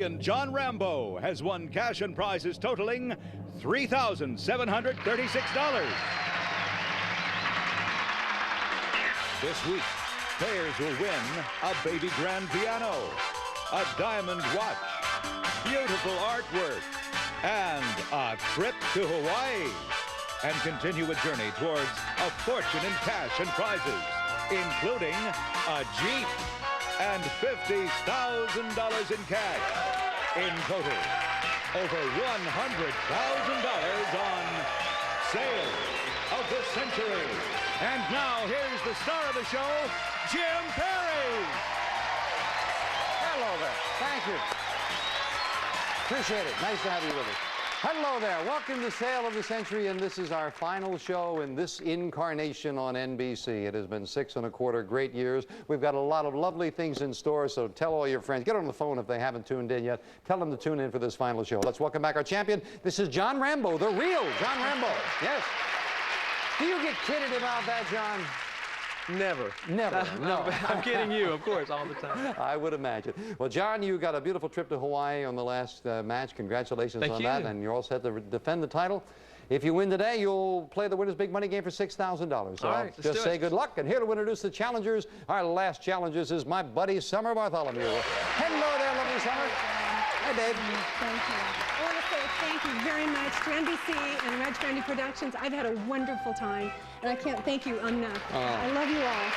And John Rambo has won cash and prizes totaling $3,736. This week, players will win a baby grand piano, a diamond watch, beautiful artwork, and a trip to Hawaii, and continue a journey towards a fortune in cash and prizes, including a Jeep and $50,000 in cash. In total, over $100,000 on Sale of the Century. And now, here's the star of the show, Jim Perry. Hello there. Thank you. Appreciate it. Nice to have you with us. Hello there. Welcome to Sale of the Century, and this is our final show in this incarnation on NBC. It has been 6¼ great years. We've got a lot of lovely things in store, so tell all your friends. Get on the phone if they haven't tuned in yet. Tell them to tune in for this final show. Let's welcome back our champion. This is John Rambo, the real John Rambo. Yes. Do you get kidded about that, John? Never. Never, no. I'm kidding you, of course, all the time. I would imagine. Well, John, you got a beautiful trip to Hawaii on the last match. Congratulations on that. And you're all set to defend the title. If you win today, you'll play the winner's big money game for $6,000. So all right, just say good luck. And here to introduce the challengers, our last challengers, is my buddy Summer Bartholomew. Hello there, lovely Summer. Hi, babe. Thank you. I want to say thank you very much to NBC and Reg Brandy Productions. I've had a wonderful time, and I can't thank you enough. I love you all.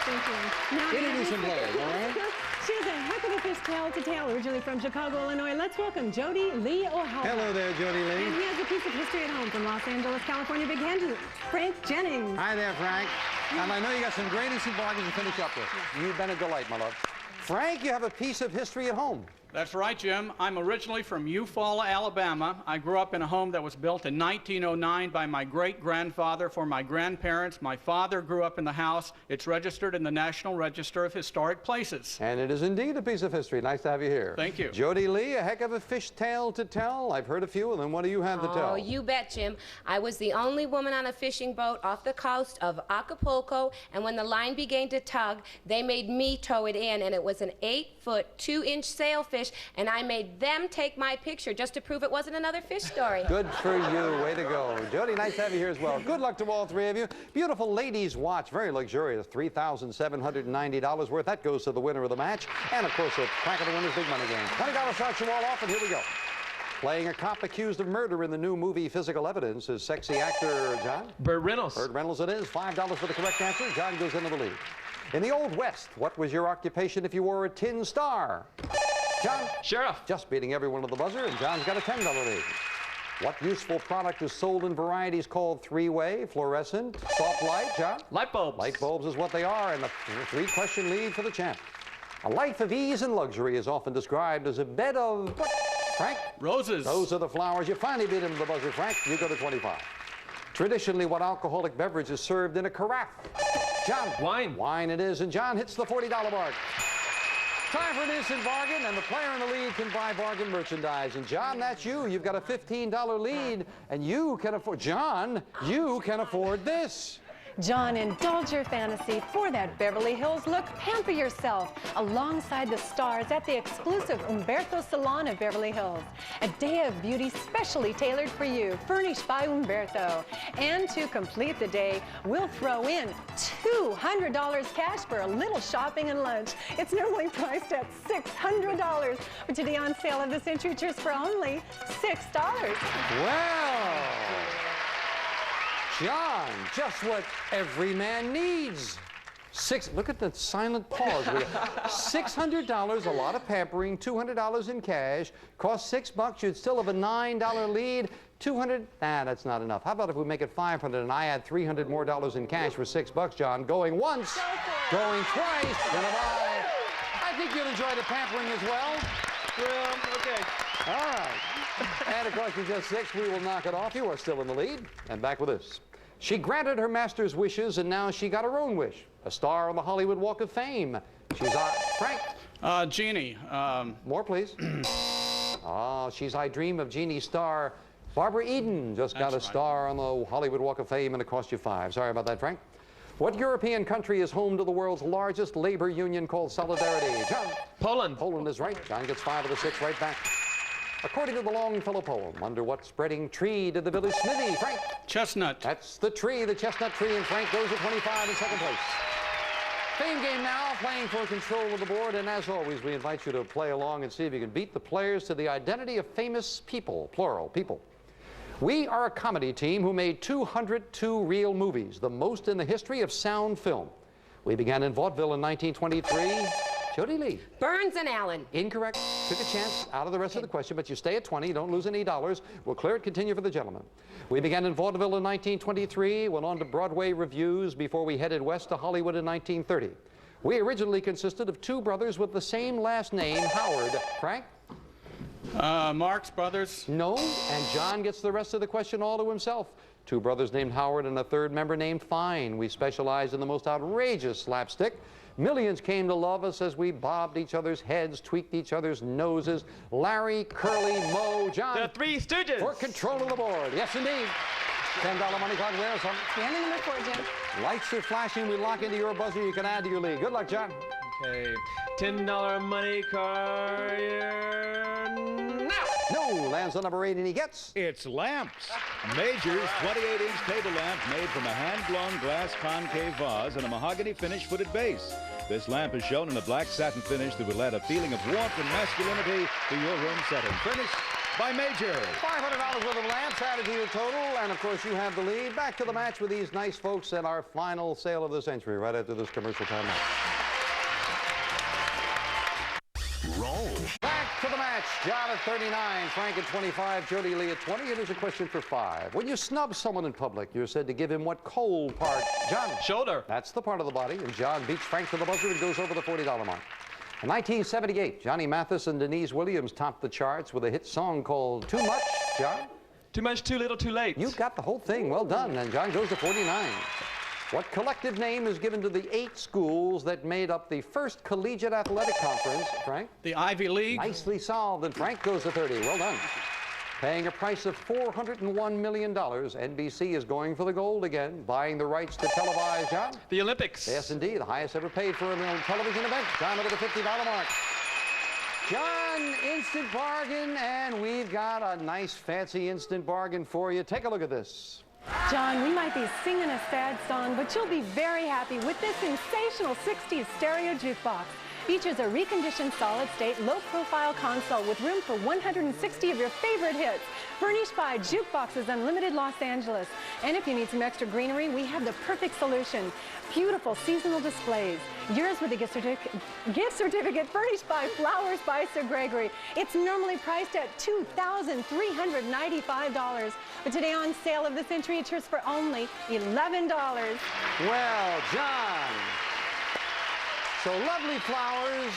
Thank you. Now, Introduce some players, all right? She has a heck of a fish tail to tail, originally from Chicago, Illinois. Let's welcome Jody Lee O'Hara. Hello there, Jody Lee. And he has a piece of history at home from Los Angeles, California. Big hand, Frank Jennings. Hi there, Frank. And I know you got some great instant bargains to finish up with. You've been a delight, my love. Frank, you have a piece of history at home. That's right, Jim. I'm originally from Eufaula, Alabama. I grew up in a home that was built in 1909 by my great-grandfather for my grandparents. My father grew up in the house. It's registered in the National Register of Historic Places. And it is indeed a piece of history. Nice to have you here. Thank you. Jody Lee, a heck of a fish tale to tell. I've heard a few of them. What do you have to tell? Oh, you bet, Jim. I was the only woman on a fishing boat off the coast of Acapulco, and when the line began to tug, they made me tow it in, and it was an 8-foot, 2-inch sailfish, and I made them take my picture just to prove it wasn't another fish story. Good for you. Way to go. Jody, nice to have you here as well. Good luck to all three of you. Beautiful ladies' watch. Very luxurious. $3,790 worth. That goes to the winner of the match. And, of course, a crack of the winner's big money game. $20 starts you all off, and here we go. Playing a cop accused of murder in the new movie Physical Evidence is sexy actor John. Burt Reynolds. Burt Reynolds it is. $5 for the correct answer. John goes into the lead. In the Old West, what was your occupation if you wore a tin star? John? Sheriff. Just beating everyone to the buzzer, and John's got a $10 lead. What useful product is sold in varieties called three-way, fluorescent, soft light, John? Light bulbs. Light bulbs is what they are, and a 3-question lead for the champ. A life of ease and luxury is often described as a bed of what? Frank? Roses. Those are the flowers. You finally beat him to the buzzer, Frank. You go to 25. Traditionally, what alcoholic beverage is served in a carafe? John? Wine. Wine it is, and John hits the $40 mark. Time for an instant bargain, and the player in the lead can buy bargain merchandise. And John, that's you. You've got a $15 lead, and you can afford, John, you can afford this. John, indulge your fantasy for that Beverly Hills look. Pamper yourself alongside the stars at the exclusive Umberto Salon of Beverly Hills. A day of beauty specially tailored for you, furnished by Umberto. And to complete the day, we'll throw in $200 cash for a little shopping and lunch. It's normally priced at $600. But today on Sale of the Century, just for only $6. Well, John, just what every man needs. Look at the silent pause. $600, a lot of pampering, $200 in cash, cost $6, you'd still have a $9 lead. 200, that's not enough. How about if we make it 500 and I add $300 more in cash for $6, John? Going once, going twice, gonna buy. I think you'll enjoy the pampering as well. Well, okay. All right. And of course, with just 6, we will knock it off. You are still in the lead. And back with this. She granted her master's wishes, and now she got her own wish. A star on the Hollywood Walk of Fame. She's Frank. Jeannie. More, please. She's I Dream of Jeannie star. Barbara Eden just got a star on the Hollywood Walk of Fame, and it cost you $5. Sorry about that, Frank. What European country is home to the world's largest labor union called Solidarity? John? Poland. Poland is right. John gets 5 of the 6 right back. According to the Longfellow poem, under what spreading tree did the village smithy? Frank? Chestnut. That's the tree, the chestnut tree, and Frank goes to 25 in second place. Fame game now, playing for control of the board, and as always, we invite you to play along and see if you can beat the players to the identity of famous people, plural, people. We are a comedy team who made 202 real movies, the most in the history of sound film. We began in vaudeville in 1923. Jody Lee. Burns and Allen. Incorrect. Took a chance out of the rest of the question, but you stay at 20. You don't lose any dollars. We'll clear it. Continue for the gentleman. We began in vaudeville in 1923, went on to Broadway revues before we headed west to Hollywood in 1930. We originally consisted of 2 brothers with the same last name, Howard. Frank? Marx Brothers. No, and John gets the rest of the question all to himself. 2 brothers named Howard and a 3rd member named Fine. We specialized in the most outrageous slapstick. Millions came to love us as we bobbed each other's heads, tweaked each other's noses. Larry, Curly, Moe, John. The Three Stooges. For control of the board. Yes, indeed. $10 money card. Where's some? Standing number 4, Jim. Lights are flashing. We lock into your buzzer. You can add to your lead. Good luck, John. Okay. $10 money card now. No, lands on number 8, and he gets. It's lamps. Major's 28-inch table lamp made from a hand-blown glass concave vase and a mahogany finish footed base. This lamp is shown in a black satin finish that will add a feeling of warmth and masculinity to your room setting. Furnished by Major. $500 worth of lamps added to your total, and of course you have the lead. Back to the match with these nice folks at our final sale of the century right after this commercial timeout. Roll. Back to the match. John at 39, Frank at 25, Jody Lee at 20. And here's a question for 5. When you snub someone in public, you're said to give him what cold part? John? Shoulder. That's the part of the body. And John beats Frank to the buzzer and goes over the $40 mark. In 1978, Johnny Mathis and Denise Williams topped the charts with a hit song called Too Much. John? Too much, too little, too late. You got the whole thing. Well done. And John goes to 49. What collective name is given to the 8 schools that made up the first collegiate athletic conference? Frank? The Ivy League. Nicely solved, and Frank goes to 30. Well done. Paying a price of $401 million, NBC is going for the gold again, buying the rights to televise, John? The Olympics. Yes, indeed, the highest ever paid for a television event. John, over the $50 mark. John, instant bargain, and we've got a nice, fancy instant bargain for you. Take a look at this. John, we might be singing a sad song, but you'll be very happy with this sensational 60s stereo jukebox. Features a reconditioned solid-state, low-profile console with room for 160 of your favorite hits. Furnished by Jukeboxes Unlimited Los Angeles. And if you need some extra greenery, we have the perfect solution. Beautiful seasonal displays. Yours with a gift certificate furnished by Flowers by Sir Gregory. It's normally priced at $2,395. But today on Sale of the Century, it's yours for only $11. Well, John. So lovely flowers,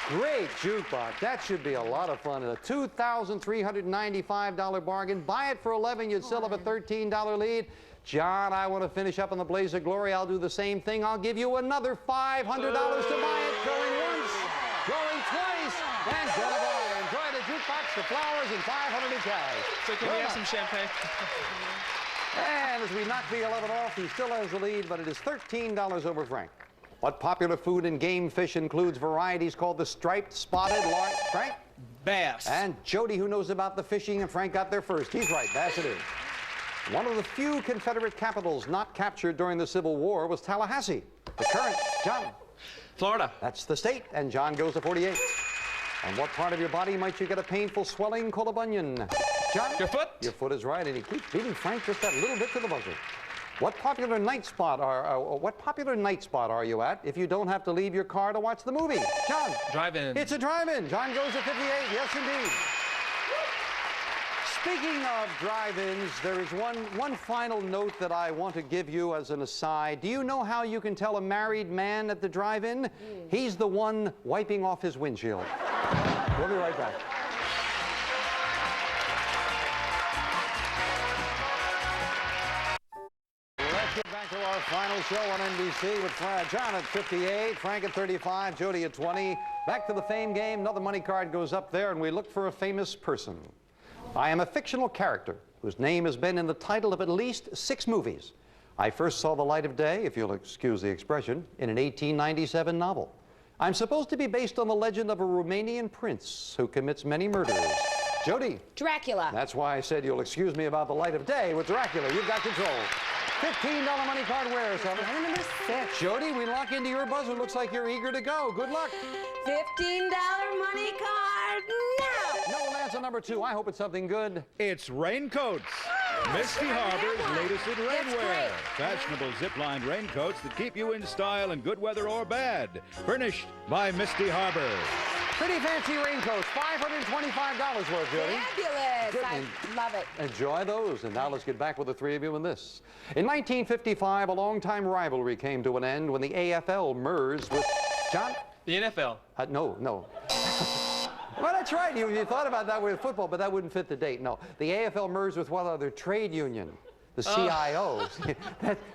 great jukebox. That should be a lot of fun. A $2,395 bargain. Buy it for $11, you'd still have a $13 lead. John, I want to finish up on the blaze of glory. I'll do the same thing. I'll give you another $500 to buy it. Going once, going twice, and goodbye. Enjoy the jukebox, the flowers, and $500 in cash. So can we have some champagne? And as we knock the 11 off, he still has the lead, but it is $13 over Frank. What popular food and game fish includes varieties called the striped, spotted, large? Frank? Bass. And Jody, who knows about the fishing, and Frank got there first. He's right, bass it is. One of the few Confederate capitals not captured during the Civil War was Tallahassee. The current, John? Florida. That's the state, and John goes to 48. On what part of your body might you get a painful swelling called a bunion? John? Your foot. Your foot is right, and he keeps beating Frank just that little bit to the buzzer. What popular night spot are you at if you don't have to leave your car to watch the movie? John? Drive-in. It's a drive-in. John goes to 58. Yes, indeed. Speaking of drive-ins, there is one final note that I want to give you as an aside. Do you know how you can tell a married man at the drive-in? He's the one wiping off his windshield. We'll be right back. Let's get back to our final show on NBC with John at 58, Frank at 35, Jody at 20. Back to the fame game. Another money card goes up there, and we look for a famous person. I am a fictional character whose name has been in the title of at least 6 movies. I first saw the light of day, if you'll excuse the expression, in an 1897 novel. I'm supposed to be based on the legend of a Romanian prince who commits many murders. Jody. Dracula. That's why I said you'll excuse me about the light of day with Dracula. You've got control. $15 money card wearer, Summer. Item number 6. Jody, we lock into your buzzer. Looks like you're eager to go. Good luck. $15 money card now. No, answer number 2. I hope it's something good. It's raincoats. Misty Harbor's latest in rainwear. Fashionable zip-lined raincoats that keep you in style in good weather or bad. Furnished by Misty Harbor. Pretty fancy raincoats. $525 worth, Jody. Fabulous. Good. I love it. Enjoy those. And now let's get back with the three of you in this. In 1955, a longtime rivalry came to an end when the AFL merged with... John? The NFL. No. Well, that's right. You thought about that with football, but that wouldn't fit the date. No. The AFL merged with what other trade union? The CIOs.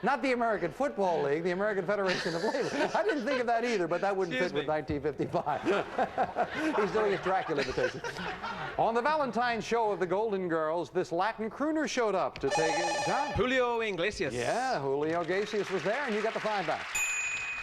Not the American Football League, the American Federation of Labor. I didn't think of that either, but that wouldn't fit with 1955. He's doing his Dracula imitation. On the Valentine's show of the Golden Girls, this Latin crooner showed up to take it. John? Julio Iglesias. Yeah, Julio Iglesias was there, and you got the 5 back.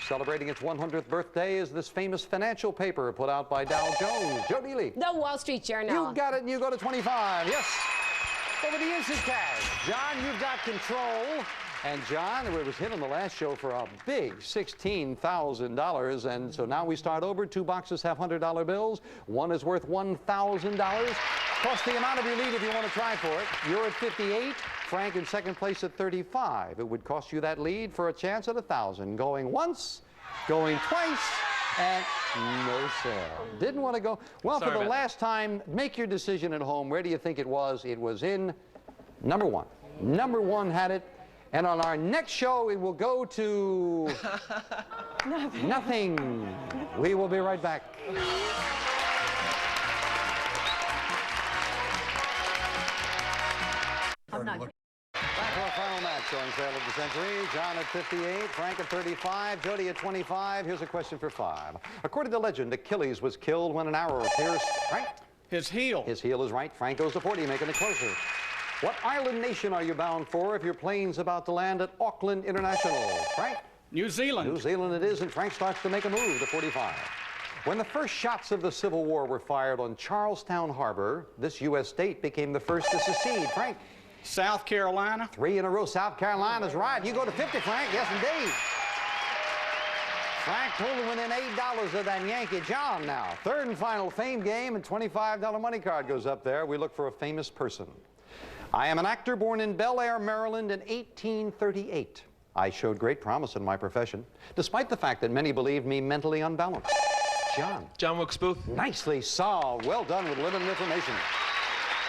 Celebrating its 100th birthday is this famous financial paper put out by Dow Jones. Jody Lee. The Wall Street Journal. You got it, and you go to 25. Yes. Over the instant cash. John, you've got control. And John, it was hit on the last show for a big $16,000. And so now we start over. 2 boxes have $100 bills. One is worth $1,000. Plus the amount of your lead if you want to try for it. You're at 58. Frank in second place at 35. It would cost you that lead for a chance at 1,000. Going once, going twice, and no sale. Didn't want to go. Well, Sorry for the about last time, make your decision at home. Where do you think it was? It was in number 1. Number 1 had it. And on our next show, it will go to nothing. We will be right back. I'm not. Back to our final match on Sale of the Century. John at 58, Frank at 35, Jody at 25. Here's a question for 5. According to legend, Achilles was killed when an arrow pierced, Frank? His heel. His heel is right. Frank goes to 40, making it closer. What island nation are you bound for if your plane's about to land at Auckland International? Frank? New Zealand. New Zealand it is, and Frank starts to make a move to 45. When the first shots of the Civil War were fired on Charlestown Harbor, this U.S. state became the first to secede. Frank? South Carolina. 3 in a row. South Carolina's right. You go to 50, Frank. Yes, indeed. Frank pulling within $8 of that Yankee. John now. Third and final fame game, and $25 money card goes up there. We look for a famous person. I am an actor born in Bel Air, Maryland in 1838. I showed great promise in my profession, despite the fact that many believed me mentally unbalanced. John. John Wilkes Booth. Nicely solved. Well done with limited information.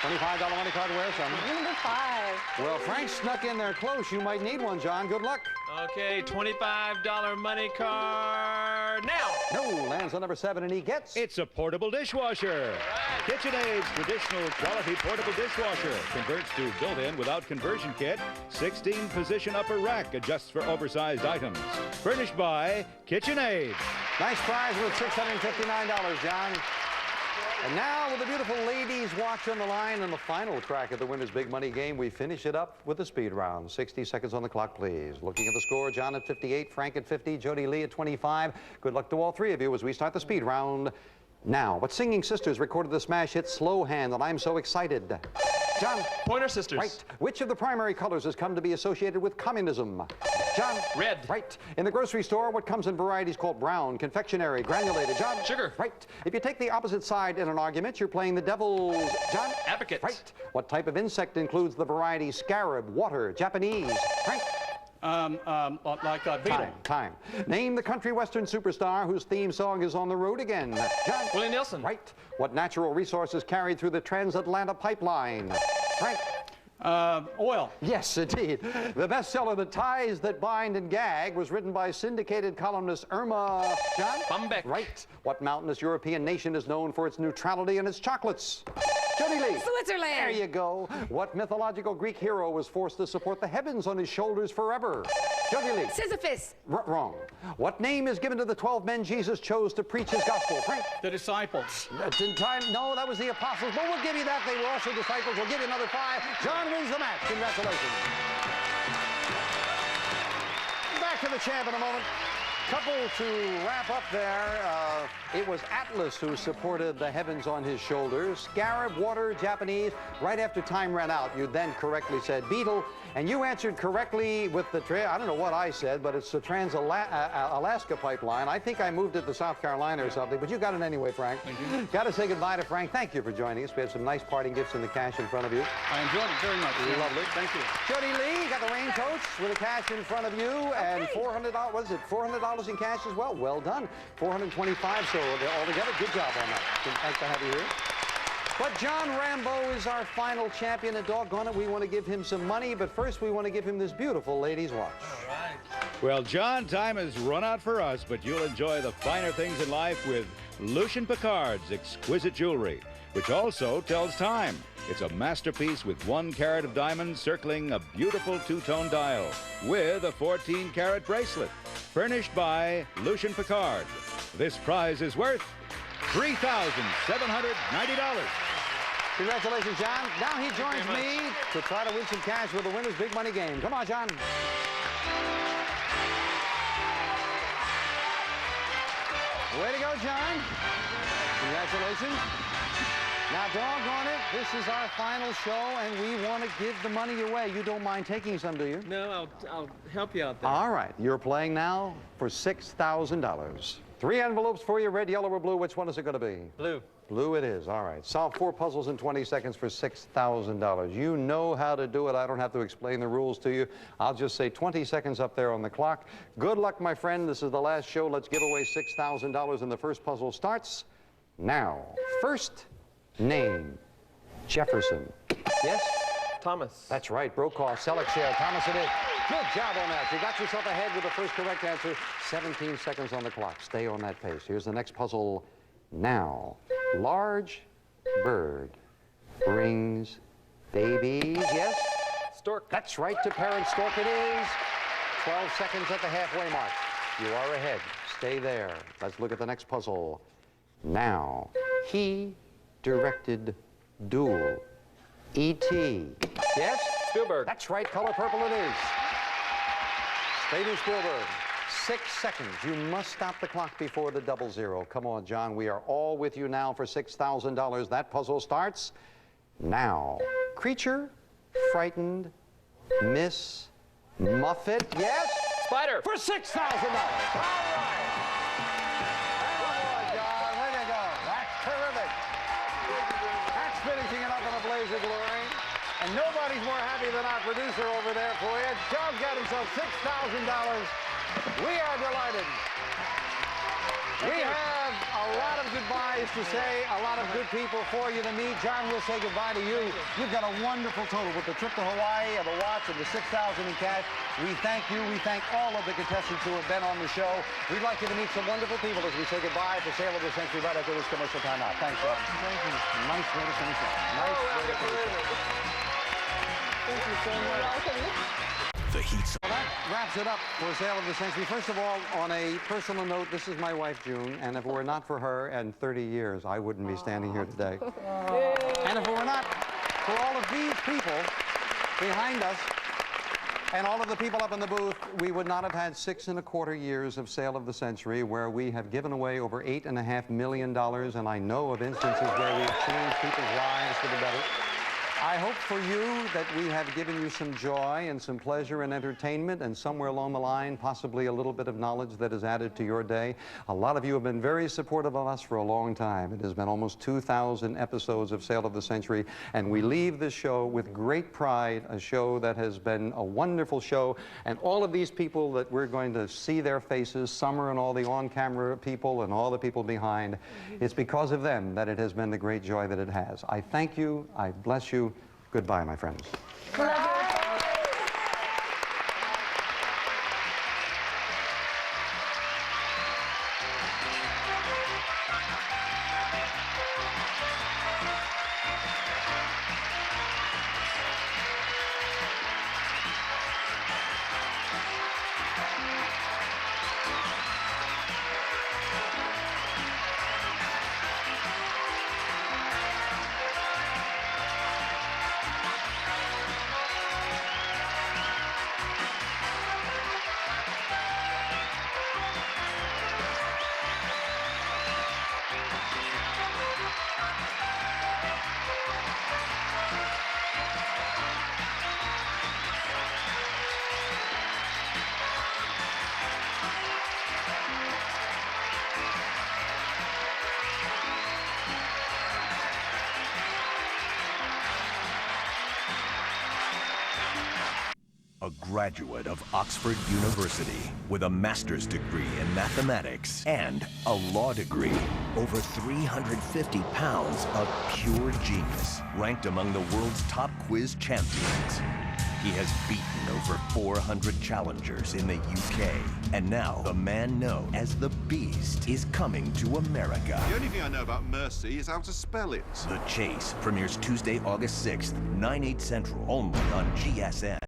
$25 money card wear some. Number 5. Well, Frank snuck in there close. You might need one, John. Good luck. Okay, $25 money card now. No, lands on number 7, and he gets... It's a portable dishwasher. KitchenAid's traditional quality portable dishwasher converts to built-in without conversion kit. 16-position upper rack adjusts for oversized items. Furnished by KitchenAid. Nice prize with $659, John. And now, with the beautiful ladies' watch on the line and the final crack at the winner's big money game, we finish it up with the speed round. 60 seconds on the clock, please. Looking at the score, John at 58, Frank at 50, Jody Lee at 25. Good luck to all 3 of you as we start the speed round now. What singing sisters recorded the smash hit Slow Hand, and I'm so excited? John. Pointer Sisters. Right. Which of the primary colors has come to be associated with communism? John. Red. Right. In the grocery store, what comes in varieties called brown, confectionery, granulated? John. Sugar. Right. If you take the opposite side in an argument, you're playing the devil's... John. Advocate. Right. What type of insect includes the variety scarab, water, Japanese? Frank. Like a beetle. Time. Name the country western superstar whose theme song is On the Road Again. John. Willie Nelson. Right. What natural resources carried through the transatlantic pipeline? Frank. Oil. Yes, indeed. The bestseller, The Ties That Bind and Gag, was written by syndicated columnist Irma... John? Bumbeck. Right. What mountainous European nation is known for its neutrality and its chocolates? Jody Lee. Switzerland. There you go. What mythological Greek hero was forced to support the heavens on his shoulders forever? Jody Lee. Sisyphus. Wrong. What name is given to the 12 men Jesus chose to preach his gospel? Frank. The disciples. In time, no, that was the apostles, but we'll give you that. They were also disciples. We'll give you another 5. John wins the match. Congratulations. to the champ in a moment. Couple to wrap up there. It was Atlas who supported the heavens on his shoulders. Scarab, water, Japanese. Right after time ran out, you then correctly said Beetle, and you answered correctly with the I don't know what I said, but it's the Trans-Alaska pipeline. I think I moved it to South Carolina or something, but you got it anyway, Frank. Thank you. Got to say goodbye to Frank. Thank you for joining us. We had some nice parting gifts in the cash in front of you. I enjoyed it very much. Lovely. Thank you. Jody Lee got the raincoats with the cash in front of you, and $400. What is it? $400 in cash as well. Well done. 425. So altogether, good job on that. Thanks to have you here. But John Rambo is our final champion, and doggone it, we want to give him some money, but first we want to give him this beautiful lady's watch. All right. Well, John, time has run out for us, but you'll enjoy the finer things in life with Lucien Piccard's exquisite jewelry, which also tells time. It's a masterpiece with 1 carat of diamonds circling a beautiful 2-tone dial with a 14-carat bracelet, furnished by Lucien Piccard. This prize is worth $3,790. Congratulations, John. Now he joins me to try to win some cash with the winner's big money game. Come on, John. Way to go, John. Congratulations. Now, doggone it, this is our final show, and we want to give the money away. You don't mind taking some, do you? No, I'll help you out there. All right. You're playing now for $6,000. 3 envelopes for you, red, yellow, or blue. Which one is it going to be? Blue. Blue it is. All right. Solve 4 puzzles in 20 seconds for $6,000. You know how to do it. I don't have to explain the rules to you. I'll just say 20 seconds up there on the clock. Good luck, my friend. This is the last show. Let's give away $6,000, and the first puzzle starts now. First name, Jefferson. Yes? Thomas. That's right. Brokaw, Selleck share. Thomas it is. Good job on that. You got yourself ahead with the first correct answer. 17 seconds on the clock. Stay on that pace. Here's the next puzzle now. Large bird brings babies. Yes? Stork. That's right. To parent stork it is. 12 seconds at the halfway mark. You are ahead. Stay there. Let's look at the next puzzle. Now, he directed Duel. E.T. Yes? Spielberg. That's right. Color purple it is. Steven Spielberg. 6 seconds. You must stop the clock before the 00. Come on, John. We are all with you now for $6,000. That puzzle starts now. Creature, frightened, Miss Muffet. Yes? Spider. For $6,000. All right. Finishing it up in a blaze of glory. And nobody's more happy than our producer over there for you. John's got himself $6,000. We are delighted. We have a lot of goodbyes to say, a lot of good people for you to meet. John, we'll say goodbye to you. You've got a wonderful total with the trip to Hawaii and the watch and the $6,000 in cash. We thank you. We thank all of the contestants who have been on the show. We'd like you to meet some wonderful people as we say goodbye at the Sale of the Century right after this commercial timeout. Thanks, John. Thank you. Nice way to finish it. Nice way to finish it. Thank you so much. The Heat's. Well, that wraps it up for Sale of the Century. First of all, on a personal note, this is my wife, June, and if it were not for her and 30 years, I wouldn't be standing here today. And if it were not for all of these people behind us and all of the people up in the booth, we would not have had 6¼ years of Sale of the Century, where we have given away over $8.5 million, and I know of instances where we've changed people's lives for the better. I hope for you that we have given you some joy and some pleasure and entertainment, and somewhere along the line, possibly a little bit of knowledge that is added to your day. A lot of you have been very supportive of us for a long time. It has been almost 2,000 episodes of Sale of the Century, and we leave this show with great pride, a show that has been a wonderful show, and all of these people that we're going to see their faces, Summer and all the on-camera people and all the people behind, it's because of them that it has been the great joy that it has. I thank you. I bless you. Goodbye, my friends. graduate of Oxford University with a master's degree in mathematics and a law degree. Over 350 pounds of pure genius, ranked among the world's top quiz champions. He has beaten over 400 challengers in the UK. And now, the man known as the Beast is coming to America. The only thing I know about mercy is how to spell it. The Chase premieres Tuesday, August 6th, 9/8 Central, only on GSN.